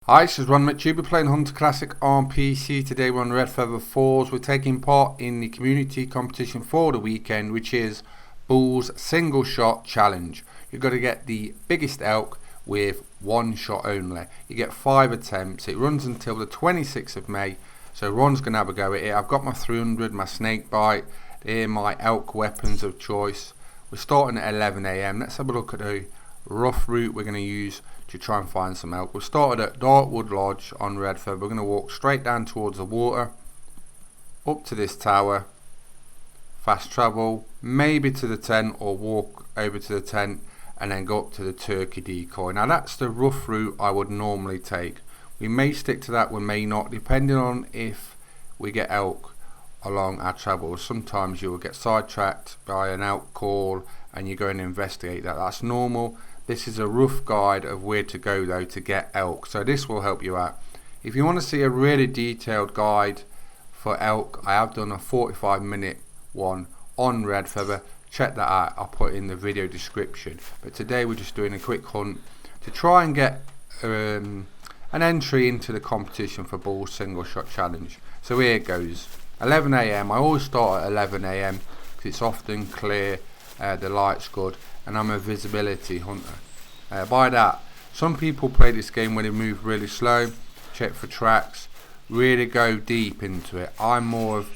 Hi, this is Ron McTuber playing Hunter Classic on PC. Today we're on Redfeather Falls. We're taking part in the community competition for the weekend, which is Bull's Single Shot Challenge. You've got to get the biggest elk with one shot only. You get 5 attempts. It runs until the 26th of May. So Ron's going to have a go at it. I've got my 300, my snake bite. They're my elk weapons of choice. We're starting at 11 AM. Let's have a look at the rough route we're going to use to try and find some elk. We started at Darkwood Lodge on Redfeather. We're going to walk straight down towards the water, up to this tower, fast travel, maybe to the tent, or walk over to the tent and then go up to the turkey decoy. Now that's the rough route I would normally take. We may stick to that, we may not, depending on if we get elk along our travels. Sometimes you will get sidetracked by an elk call and you go and investigate that. That's normal. This is a rough guide of where to go though to get elk, so this will help you out. If you want to see a really detailed guide for elk, I have done a 45-minute one on Redfeather. Check that out, I'll put it in the video description. But today we're just doing a quick hunt to try and get an entry into the competition for Bull's Single Shot Challenge. So here it goes, 11 AM. I always start at 11 AM because it's often clear, the light's good, and I'm a visibility hunter. By that, some people play this game where they move really slow, check for tracks, really go deep into it. I'm more of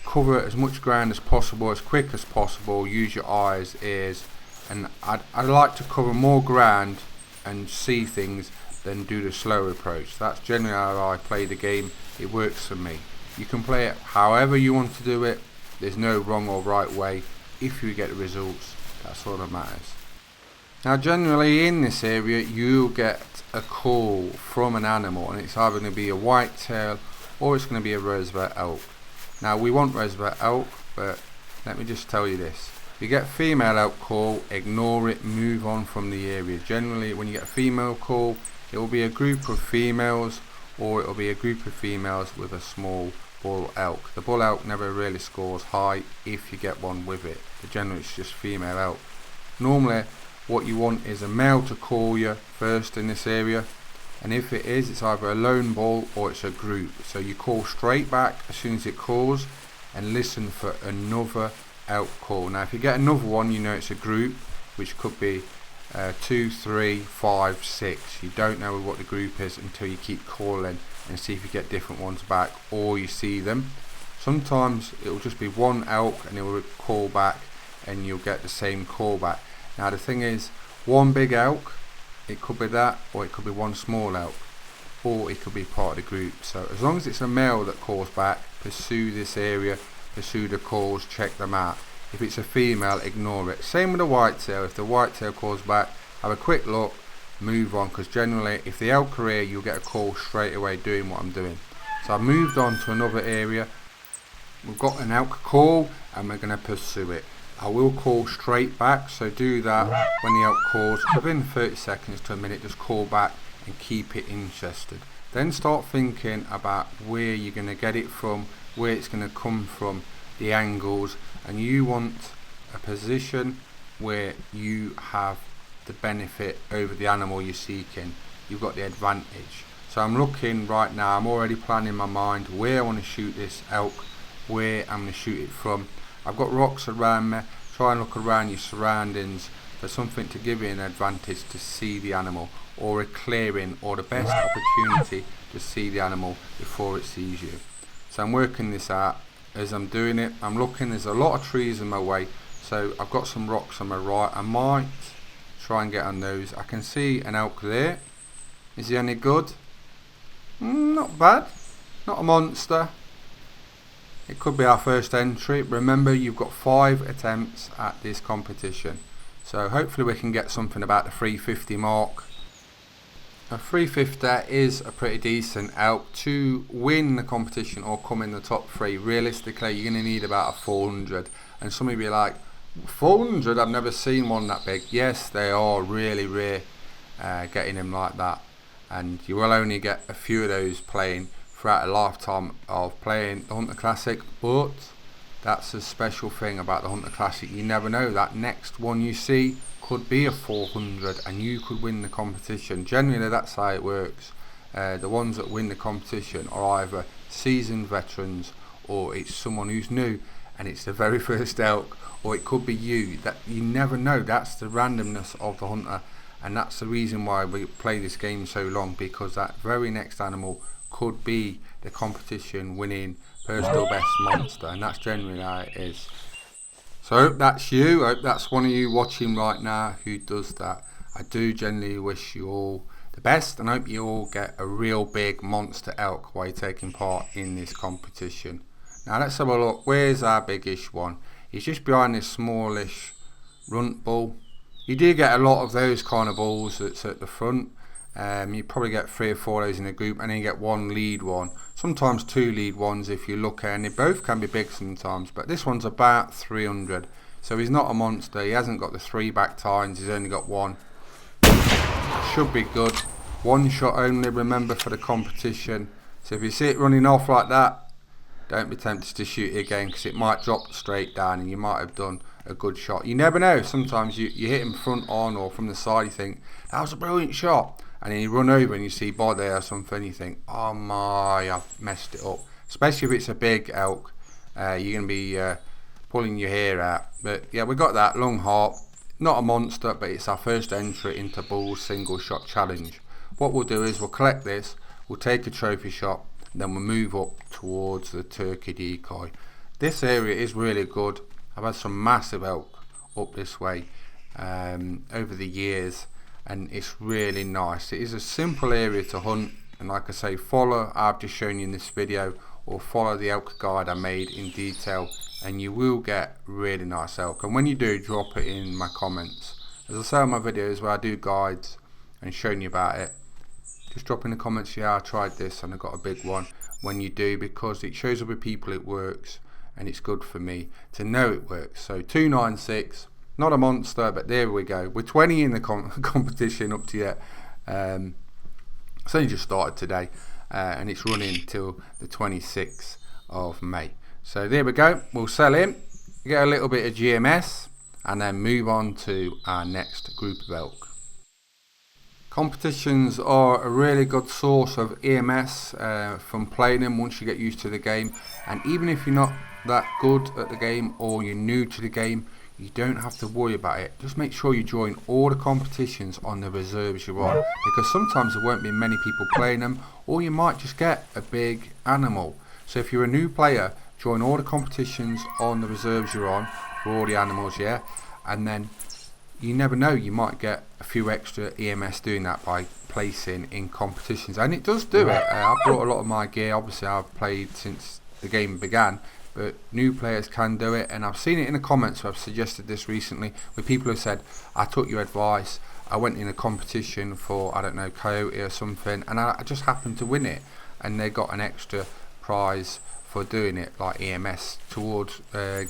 cover as much ground as possible, as quick as possible, use your eyes, ears, and I like to cover more ground and see things than do the slow approach. That's generally how I play the game. It works for me. You can play it however you want to do it. There's no wrong or right way. If you get the results, that's all that matters. Now generally in this area you'll get a call from an animal, and it's either going to be a whitetail or it's going to be a Roosevelt Elk. Now we want Roosevelt Elk, but let me just tell you this. If you get a female elk call, ignore it, move on from the area. Generally when you get a female call, it will be a group of females, or it will be a group of females with a small bull elk. The bull elk never really scores high if you get one with it, but generally it's just female elk. Normally what you want is a male to call you first in this area, and if it is, it's either a lone bull or it's a group. So you call straight back as soon as it calls and listen for another elk call. Now if you get another one, you know it's a group, which could be 2, 3, 5, 6. You don't know what the group is until you keep calling and see if you get different ones back or you see them. Sometimes it will just be one elk and it will call back and you'll get the same call back. Now the thing is, one big elk, it could be that, or it could be one small elk, or it could be part of the group. So as long as it's a male that calls back, pursue this area, pursue the calls, check them out. If it's a female, ignore it. Same with the whitetail. If the whitetail calls back, have a quick look, move on, because generally if the elk are here, you'll get a call straight away doing what I'm doing. So I've moved on to another area. We've got an elk call and we're going to pursue it. I will call straight back, so do that when the elk calls. Within 30 seconds to a minute, just call back and keep it interested. Then start thinking about where you're going to get it from, where it's going to come from, the angles, and you want a position where you have the benefit over the animal you're seeking. You've got the advantage. So I'm looking right now, I'm already planning in my mind where I want to shoot this elk, where I'm going to shoot it from. I've got rocks around me. Try and look around your surroundings for something to give you an advantage to see the animal, or a clearing, or the best opportunity to see the animal before it sees you. So I'm working this out. As I'm doing it, I'm looking, there's a lot of trees in my way, so I've got some rocks on my right. I might try and get on those. I can see an elk there. Is he any good? Not bad, not a monster. It could be our first entry. Remember, you've got 5 attempts at this competition, so hopefully we can get something about the 350 mark. A 350 is a pretty decent elk to win the competition or come in the top 3. Realistically, you're going to need about a 400, and some of you are like, 400? I've never seen one that big. Yes, they are really rare, getting them like that, and you will only get a few of those playing throughout a lifetime of playing the Hunter Classic. But that's a special thing about the Hunter Classic. You never know, that next one you see could be a 400 and you could win the competition. Generally that's how it works. The ones that win the competition are either seasoned veterans, or it's someone who's new and it's the very first elk, or it could be you. That you never know. That's the randomness of the hunter, and that's the reason why we play this game so long, because that very next animal could be the competition winning personal best monster, and that's generally how it is. So I hope that's you. I hope that's one of you watching right now who does that. I do generally wish you all the best, and I hope you all get a real big monster elk while you're taking part in this competition. Now let's have a look. Where's our biggish one? He's just behind this smallish runt bull. You do get a lot of those kind of bulls that's at the front. You probably get 3 or 4 of those in a group, and then you get one lead one, sometimes 2 lead ones if you look, and they both can be big sometimes, but this one's about 300, so he's not a monster. He hasn't got the 3 back tines, he's only got 1. Should be good. 1 shot only, remember, for the competition. So if you see it running off like that, don't be tempted to shoot it again, because it might drop straight down and you might have done a good shot. You never know. Sometimes you hit him front on or from the side, you think that was a brilliant shot, and then you run over and you see body or something, you think, oh my, I've messed it up. Especially if it's a big elk, you're going to be pulling your hair out. But yeah, we got that long heart. Not a monster, but it's our first entry into Bull's single shot challenge. What we'll do is we'll collect this, we'll take a trophy shot, and then we'll move up towards the turkey decoy. This area is really good. I've had some massive elk up this way over the years, and it's really nice. It is a simple area to hunt, and like I say, follow I've just shown you in this video, or follow the elk guide I made in detail, and you will get really nice elk. And when you do, drop it in my comments. As I say in my videos where I do guides and showing you about it, just drop in the comments, yeah, I tried this and I got a big one, when you do, because it shows other people it works, and it's good for me to know it works. So 296, not a monster, but there we go. We're 20 in the competition up to yet. It's only just started today, and it's running till the 26th of May. So there we go. We'll sell him, get a little bit of GMS, and then move on to our next group of elk. Competitions are a really good source of EMS from playing them once you get used to the game, and even if you're not that good at the game or you're new to the game, you don't have to worry about it. Just make sure you join all the competitions on the reserves you're on, because sometimes there won't be many people playing them, or you might just get a big animal. So if you're a new player, join all the competitions on the reserves you're on for all the animals, yeah, and then you never know, you might get a few extra EMS doing that by placing in competitions, and it does do it. I've brought a lot of my gear. Obviously I've played since the game began, but new players can do it, and I've seen it in the comments where I've suggested this recently, where people have said, I took your advice, I went in a competition for, I don't know, coyote or something, and I just happened to win it, and they got an extra prize for doing it, like EMS towards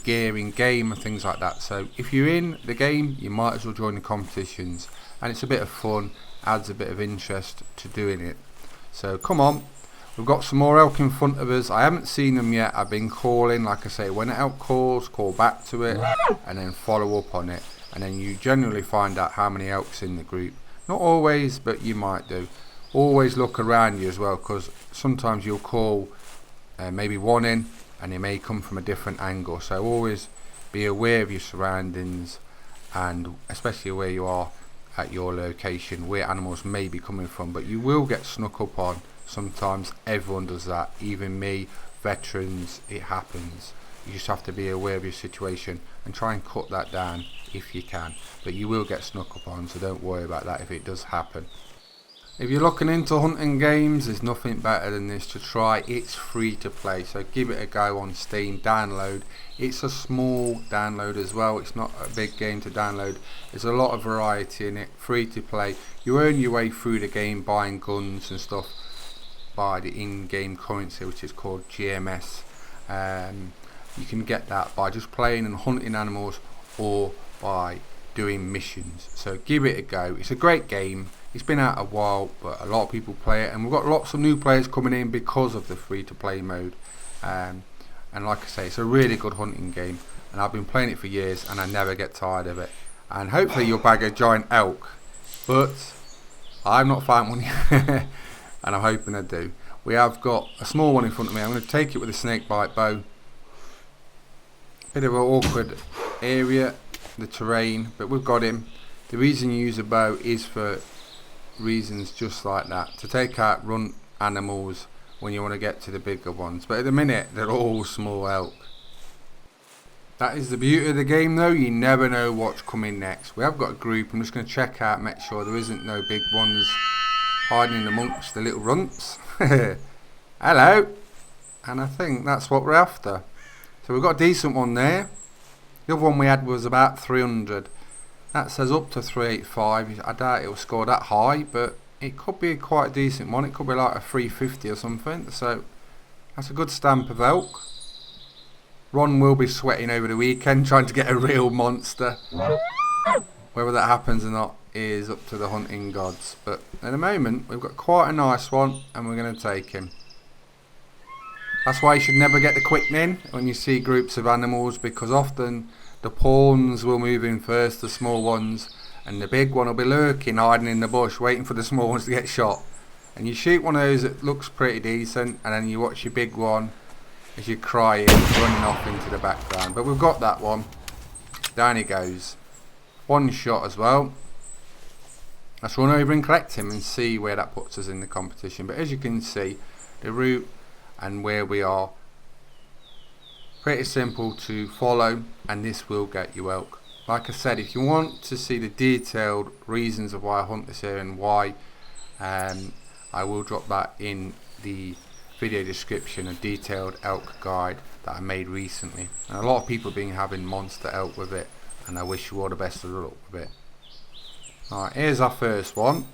gear in game and things like that. So if you're in the game, you might as well join the competitions, and it's a bit of fun, adds a bit of interest to doing it. So come on, we've got some more elk in front of us. I haven't seen them yet. I've been calling, like I say, when an elk calls, call back to it, and then follow up on it, and then you generally find out how many elk's in the group. Not always, but you might do. Always look around you as well, because sometimes you'll call maybe one in, and it may come from a different angle. So always be aware of your surroundings, and especially where you are at your location, where animals may be coming from. But you will get snuck up on. Sometimes everyone does that, even me, veterans, it happens. You just have to be aware of your situation and try and cut that down if you can. But you will get snuck up on, so don't worry about that if it does happen. If you're looking into hunting games, there's nothing better than this to try. It's free to play, so give it a go on Steam. Download. It's a small download as well. It's not a big game to download. There's a lot of variety in it. Free to play. You earn your way through the game buying guns and stuff by the in-game currency, which is called GMS. You can get that by just playing and hunting animals, or by doing missions. So give it a go. It's a great game. It's been out a while, but a lot of people play it, and we've got lots of new players coming in because of the free-to-play mode. And like I say, it's a really good hunting game, and I've been playing it for years, and I never get tired of it. And hopefully you'll bag a giant elk, but I've not found one yet. and I'm hoping I do. We have got a small one in front of me. I'm going to take it with a snakebite bow. Bit of an awkward area, the terrain, but we've got him. The reason you use a bow is for reasons just like that, to take out runt animals when you want to get to the bigger ones, but at the minute they're all small elk. That is the beauty of the game though, you never know what's coming next. We have got a group. I'm just going to check out, make sure there isn't no big ones hiding amongst the little runts. Hello. And I think that's what we're after. So we've got a decent one there. The other one we had was about 300. That says up to 385. I doubt it'll score that high, but it could be quite a decent one. It could be like a 350 or something. So that's a good stamp of elk. Ron will be sweating over the weekend trying to get a real monster. Whether that happens or not is up to the hunting gods. But at the moment we've got quite a nice one and we're going to take him. That's why you should never get the quickening when you see groups of animals, because often the pawns will move in first, the small ones, and the big one will be lurking, hiding in the bush, waiting for the small ones to get shot. And you shoot one of those that looks pretty decent, and then you watch your big one as you're crying, running off into the background. But we've got that one. Down he goes. One shot as well. Let's run over and collect him and see where that puts us in the competition. But as you can see, the route and where we are, pretty simple to follow, and this will get you elk. Like I said, if you want to see the detailed reasons of why I hunt this area and why, I will drop that in the video description, a detailed elk guide that I made recently. And a lot of people have been having monster elk with it, and I wish you all the best of luck with it. Alright, here's our first one.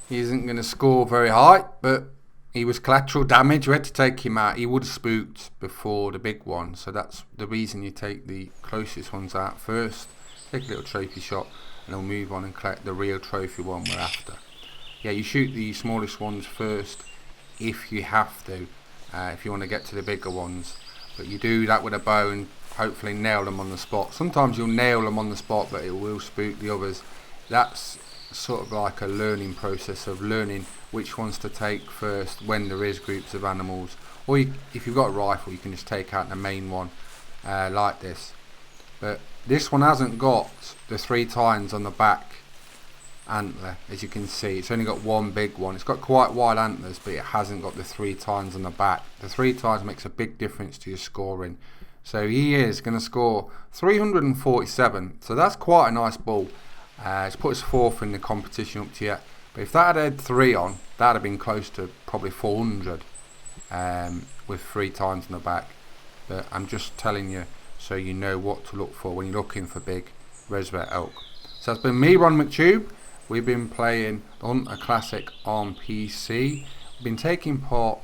He isn't going to score very high, but he was collateral damage. We had to take him out. He would have spooked before the big one, so that's the reason you take the closest ones out first. Take a little trophy shot, and then we'll move on and collect the real trophy one we're after. Yeah, you shoot the smallest ones first if you have to, if you want to get to the bigger ones. But you do that with a bow and hopefully nail them on the spot. Sometimes you'll nail them on the spot, but it will spook the others. That's sort of like a learning process of learning which ones to take first when there is groups of animals. Or if you've got a rifle, you can just take out the main one like this. But this one hasn't got the 3 tines on the back antler, as you can see. It's only got one big one. It's got quite wide antlers, but it hasn't got the 3 tines on the back. The 3 tines makes a big difference to your scoring. So he is going to score 347, so that's quite a nice bull. It's put us 4th in the competition up to yet. But if that had 3 on, that would have been close to probably 400 with 3 tines on the back. But I'm just telling you so you know what to look for when you're looking for big Roosevelt elk. So that's been me, Ron McTube. We've been playing the Hunter Classic on PC. We've been taking part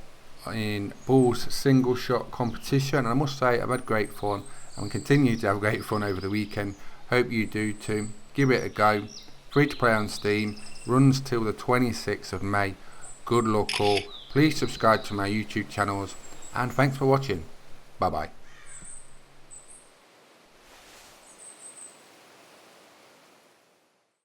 in Bull's single shot competition, and I must say I've had great fun and continue to have great fun over the weekend. Hope you do too. Give it a go. Free to play on Steam. Runs till the 26th of May. Good luck all. Please subscribe to my YouTube channels, and thanks for watching. Bye bye.